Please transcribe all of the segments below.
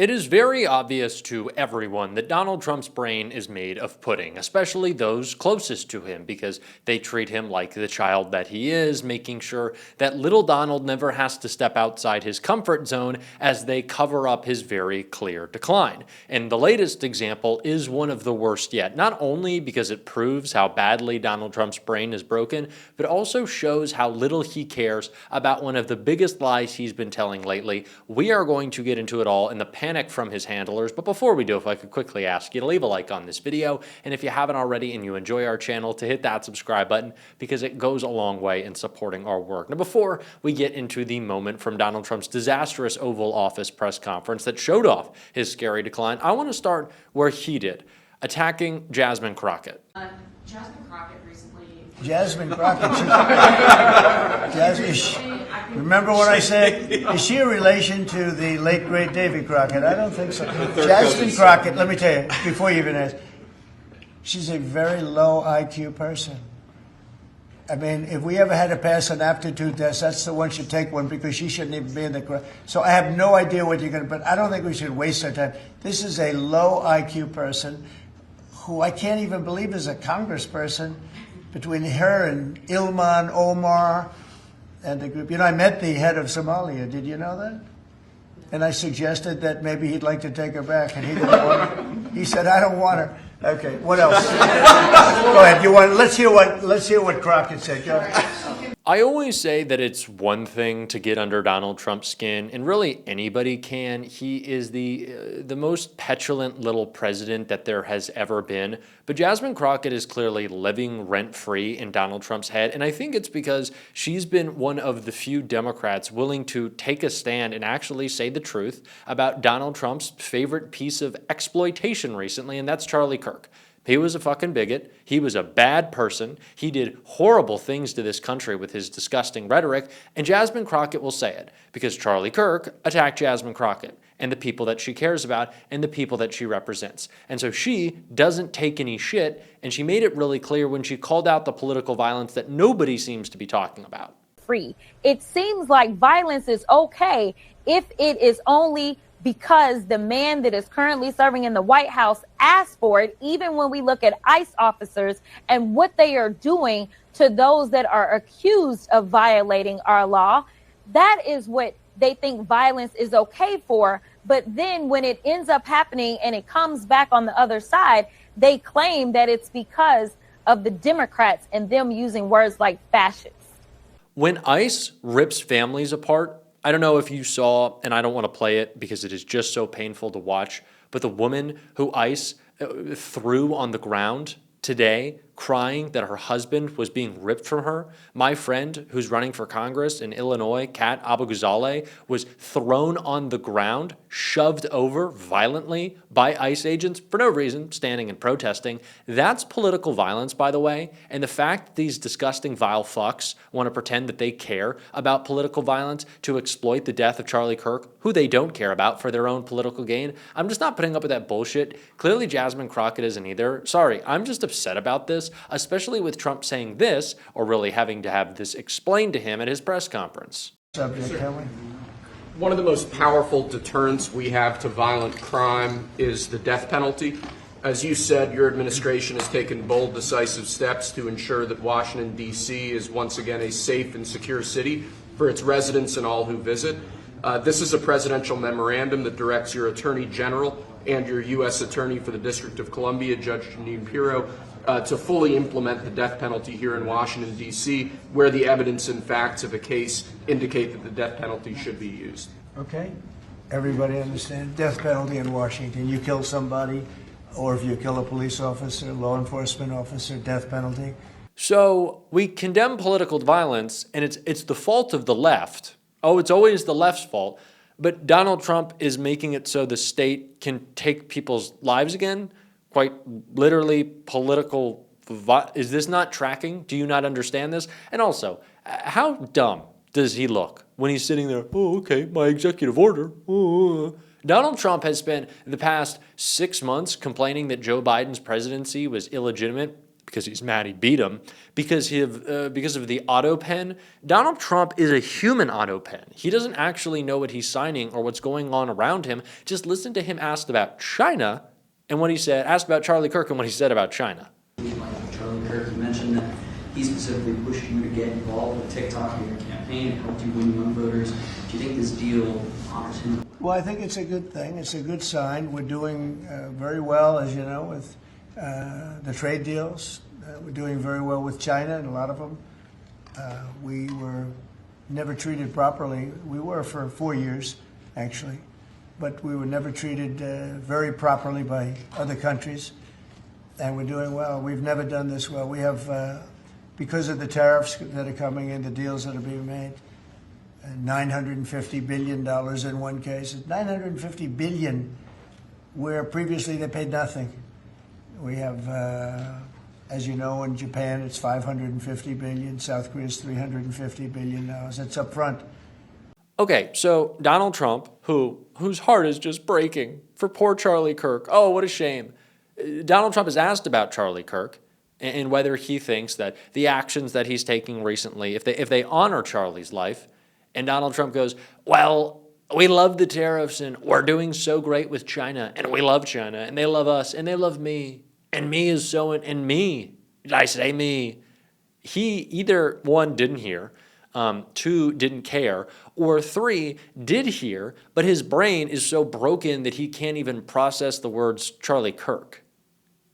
It is very obvious to everyone that Donald Trump's brain is made of pudding, especially those closest to him, because they treat him like the child that he is, making sure that little Donald never has to step outside his comfort zone as they cover up his very clear decline. And the latest example is one of the worst yet, not only because it proves how badly Donald Trump's brain is broken, but also shows how little he cares about one of the biggest lies he's been telling lately. We are going to get into it all in the panic from his handlers, but before we do, if I could quickly ask you to leave a like on this video, and if you haven't already and you enjoy our channel, to hit that subscribe button, because it goes a long way in supporting our work. Now, before we get into the moment from Donald Trump's disastrous Oval Office press conference that showed off his scary decline, I want to start where he did, attacking Jasmine Crockett. Jasmine Crockett recently. Jasmine Crockett. Remember what I said? Is she a relation to the late, great Davy Crockett? I don't think so. Jasmine Crockett, let me tell you, before you even ask, she's a very low IQ person. I mean, if we ever had to pass an aptitude test, that's the one should take one, because she shouldn't even be in the crowd. So I have no idea what you're going to, but I don't think we should waste our time. This is a low IQ person who I can't even believe is a congressperson. Between her and Ilman Omar and the group. You know, I met the head of Somalia. Did you know that? And I suggested that maybe he'd like to take her back, and he didn't want her. He said, "I don't want her." Okay, what else? Go ahead. Let's hear what Crockett said. Go ahead. I always say that it's one thing to get under Donald Trump's skin, and really anybody can. He is the most petulant little president that there has ever been. But Jasmine Crockett is clearly living rent-free in Donald Trump's head, and I think it's because she's been one of the few Democrats willing to take a stand and actually say the truth about Donald Trump's favorite piece of exploitation recently, and that's Charlie Kirk. He was a fucking bigot. He was a bad person. He did horrible things to this country with his disgusting rhetoric, and Jasmine Crockett will say it because Charlie Kirk attacked Jasmine Crockett and the people that she cares about and the people that she represents. And so she doesn't take any shit, and she made it really clear when she called out the political violence that nobody seems to be talking about. Free. It seems like violence is okay if it is only because the man that is currently serving in the White House asked for it, even when we look at ICE officers and what they are doing to those that are accused of violating our law. That is what they think violence is okay for. But then when it ends up happening and it comes back on the other side, they claim that it's because of the Democrats and them using words like fascist. When ICE rips families apart, I don't know if you saw, and I don't want to play it because it is just so painful to watch, but the woman who ICE threw on the ground today, crying that her husband was being ripped from her. My friend who's running for Congress in Illinois, Kat Abou-Ghazaleh, was thrown on the ground, shoved over violently by ICE agents for no reason, standing and protesting. That's political violence, by the way. And the fact that these disgusting, vile fucks want to pretend that they care about political violence to exploit the death of Charlie Kirk, who they don't care about, for their own political gain, I'm just not putting up with that bullshit. Clearly, Jasmine Crockett isn't either. Sorry, I'm just upset about this, especially with Trump saying this, or really having to have this explained to him at his press conference. One of the most powerful deterrents we have to violent crime is the death penalty. As you said, your administration has taken bold, decisive steps to ensure that Washington, D.C. is once again a safe and secure city for its residents and all who visit. This is a presidential memorandum that directs your Attorney General and your U.S. Attorney for the District of Columbia, Judge Jeanine Pirro, to fully implement the death penalty here in Washington, D.C., where the evidence and facts of a case indicate that the death penalty should be used. Okay. Everybody understand? Death penalty in Washington. You kill somebody, or if you kill a police officer, law enforcement officer, death penalty. So we condemn political violence, and it's the fault of the left. Oh, it's always the left's fault. But Donald Trump is making it so the state can take people's lives again. Quite literally, political. Is this not tracking? Do you not understand this? And also, how dumb does he look when he's sitting there? Oh, okay, my executive order. Oh. Donald Trump has spent the past 6 months complaining that Joe Biden's presidency was illegitimate. because he's mad he beat him, because of the auto pen. Donald Trump is a human auto pen. He doesn't actually know what he's signing or what's going on around him. Just listen to him asked about China and what he said, asked about Charlie Kirk and what he said about China. Like Charlie Kirk, you mentioned that he specifically pushed you to get involved with TikTok in your campaign. It helped you win young voters. Do you think this deal honors him? Well, I think it's a good thing. It's a good sign. We're doing very well, as you know, with the trade deals. We're doing very well with China and a lot of them. We were never treated properly. We were for 4 years, actually, but we were never treated very properly by other countries. And we're doing well. We've never done this well. We have, because of the tariffs that are coming in, the deals that are being made, $950 billion in one case. $950 billion, where previously they paid nothing. We have, as you know, in Japan it's $550 billion. South Korea's $350 billion. That's up front. Okay, so Donald Trump, whose heart is just breaking for poor Charlie Kirk. Oh, what a shame. Donald Trump is asked about Charlie Kirk and whether he thinks that the actions that he's taking recently, if they honor Charlie's life, and Donald Trump goes, well, we love the tariffs and we're doing so great with China and we love China and they love us and they love me and me is so, and me, did I say me? He either, one, didn't hear, two, didn't care, or three, did hear, but his brain is so broken that he can't even process the words Charlie Kirk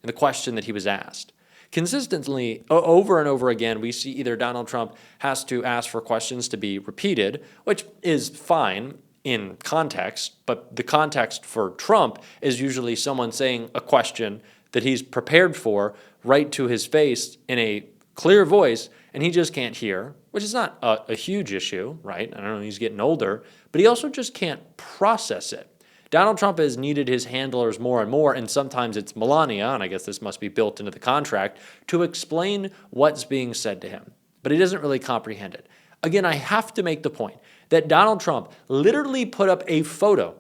and the question that he was asked. Consistently, over and over again, we see either Donald Trump has to ask for questions to be repeated, which is fine in context, but the context for Trump is usually someone saying a question that he's prepared for right to his face in a clear voice, and he just can't hear, which is not a huge issue, right? I don't know, he's getting older, but he also just can't process it. Donald Trump has needed his handlers more and more, and sometimes it's Melania, and I guess this must be built into the contract, to explain what's being said to him. But he doesn't really comprehend it. Again, I have to make the point that Donald Trump literally put up a photo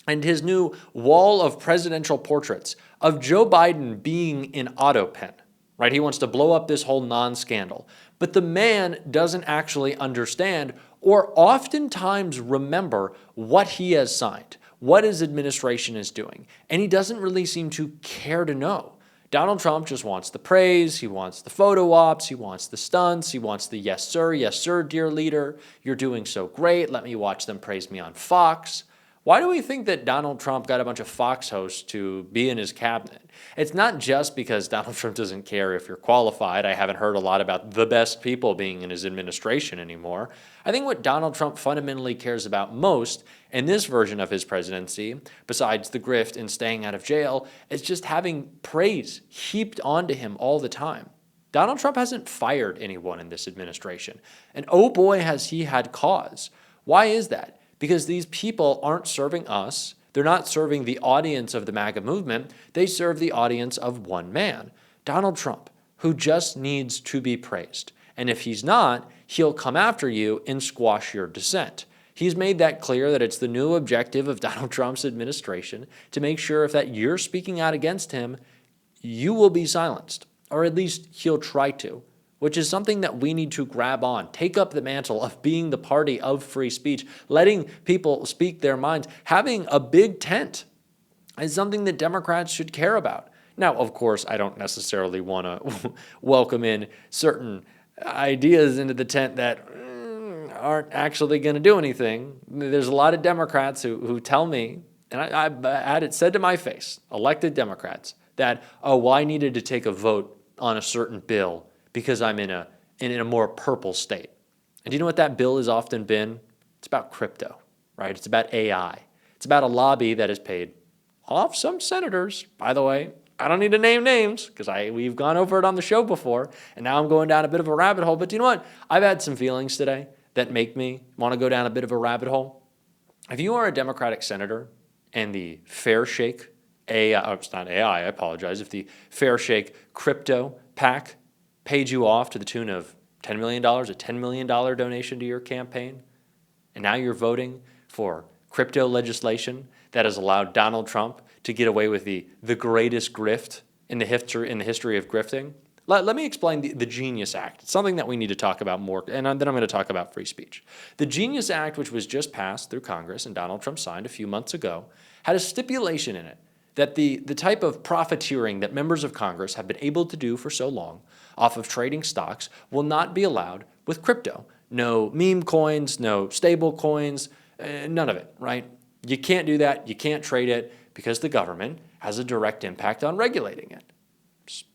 and his new wall of presidential portraits of Joe Biden being in auto pen, right? He wants to blow up this whole non-scandal. But the man doesn't actually understand or oftentimes remember what he has signed, what his administration is doing, and he doesn't really seem to care to know. Donald Trump just wants the praise, he wants the photo ops, he wants the stunts, he wants the yes sir, dear leader, you're doing so great, let me watch them praise me on Fox. Why do we think that Donald Trump got a bunch of Fox hosts to be in his cabinet? It's not just because Donald Trump doesn't care if you're qualified. I haven't heard a lot about the best people being in his administration anymore. I think what Donald Trump fundamentally cares about most in this version of his presidency, besides the grift and staying out of jail, is just having praise heaped onto him all the time. Donald Trump hasn't fired anyone in this administration. And oh boy, has he had cause. Why is that? Because these people aren't serving us. They're not serving the audience of the MAGA movement. They serve the audience of one man, Donald Trump, who just needs to be praised. And if he's not, he'll come after you and squash your dissent. He's made that clear that it's the new objective of Donald Trump's administration to make sure if that you're speaking out against him, you will be silenced, or at least he'll try to, which is something that we need to grab on. Take up the mantle of being the party of free speech, letting people speak their minds. Having a big tent is something that Democrats should care about. Now, of course, I don't necessarily want to welcome in certain ideas into the tent that aren't actually going to do anything. There's a lot of Democrats who tell me, and I had it said to my face, elected Democrats, that, oh, well, I needed to take a vote on a certain bill because I'm in a more purple state. And do you know what that bill has often been? It's about crypto, right? It's about AI. It's about a lobby that has paid off some senators. By the way, I don't need to name names because we've gone over it on the show before, and now I'm going down a bit of a rabbit hole. But do you know what? I've had some feelings today that make me want to go down a bit of a rabbit hole. If you are a Democratic senator and the Fair Shake AI, it's not AI, I apologize, if the Fair Shake crypto PAC paid you off to the tune of $10 million, a $10 million donation to your campaign, and now you're voting for crypto legislation that has allowed Donald Trump to get away with the greatest grift in the history of grifting. Let me explain the Genius Act. It's something that we need to talk about more, and then I'm going to talk about free speech. The Genius Act, which was just passed through Congress and Donald Trump signed a few months ago, had a stipulation in it that the type of profiteering that members of Congress have been able to do for so long off of trading stocks will not be allowed with crypto. No meme coins, no stable coins, none of it, right? You can't do that. You can't trade it because the government has a direct impact on regulating it.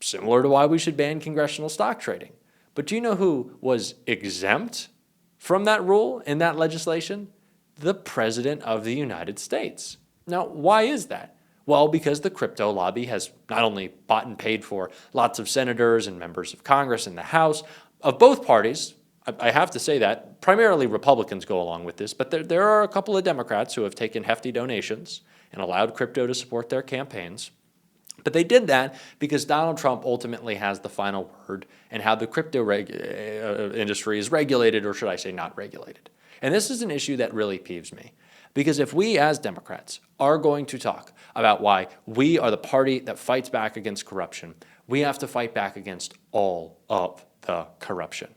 Similar to why we should ban congressional stock trading. But do you know who was exempt from that rule in that legislation? The President of the United States. Now, why is that? Well, because the crypto lobby has not only bought and paid for lots of senators and members of Congress in the House of both parties. I have to say that. Primarily Republicans go along with this, but there are a couple of Democrats who have taken hefty donations and allowed crypto to support their campaigns. But they did that because Donald Trump ultimately has the final word in how the crypto industry is regulated, or should I say not regulated. And this is an issue that really peeves me. Because if we as Democrats are going to talk about why we are the party that fights back against corruption, we have to fight back against all of the corruption.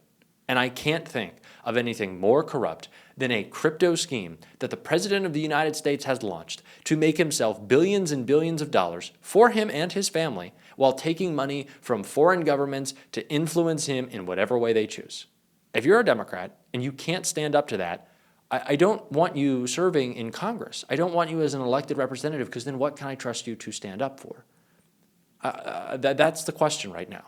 And I can't think of anything more corrupt than a crypto scheme that the President of the United States has launched to make himself billions and billions of dollars for him and his family while taking money from foreign governments to influence him in whatever way they choose. If you're a Democrat and you can't stand up to that, I don't want you serving in Congress. I don't want you as an elected representative, because then what can I trust you to stand up for? That's the question right now,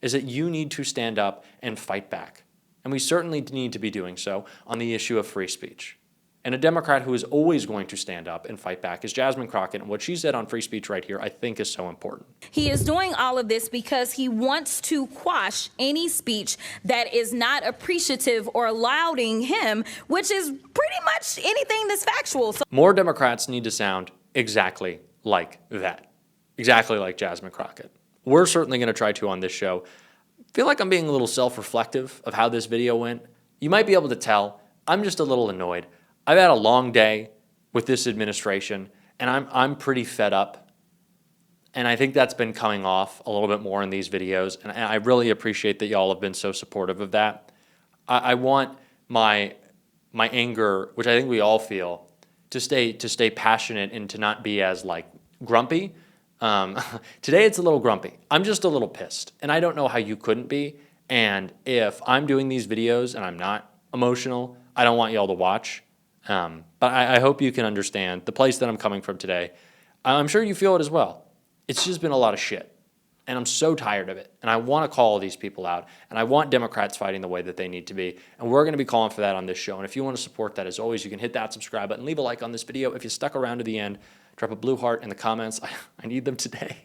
is that you need to stand up and fight back. And we certainly need to be doing so on the issue of free speech. And a Democrat who is always going to stand up and fight back is Jasmine Crockett. And what she said on free speech right here, I think, is so important. He is doing all of this because he wants to quash any speech that is not appreciative or lauding him, which is pretty much anything that's factual. So more Democrats need to sound exactly like that, exactly like Jasmine Crockett. We're certainly going to try to on this show. I feel like I'm being a little self-reflective of how this video went. You might be able to tell I'm just a little annoyed. I've had a long day with this administration, and I'm pretty fed up. And I think that's been coming off a little bit more in these videos, and I really appreciate that y'all have been so supportive of that. I want my anger, which I think we all feel, to stay passionate and to not be as like grumpy. Today it's a little grumpy. I'm just a little pissed, and I don't know how you couldn't be. And if I'm doing these videos and I'm not emotional, I don't want y'all to watch. But I hope you can understand the place that I'm coming from today. I'm sure you feel it as well. It's just been a lot of shit, and I'm so tired of it. And I want to call these people out, and I want Democrats fighting the way that they need to be. And we're going to be calling for that on this show. And if you want to support that, as always, you can hit that subscribe button, leave a like on this video. If you stuck around to the end, drop a blue heart in the comments. I need them today.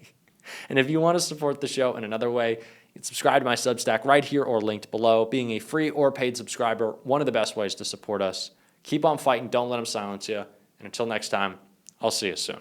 And if you want to support the show in another way, you can subscribe to my Substack right here or linked below. Being a free or paid subscriber, one of the best ways to support us. Keep on fighting. Don't let them silence you. And until next time, I'll see you soon.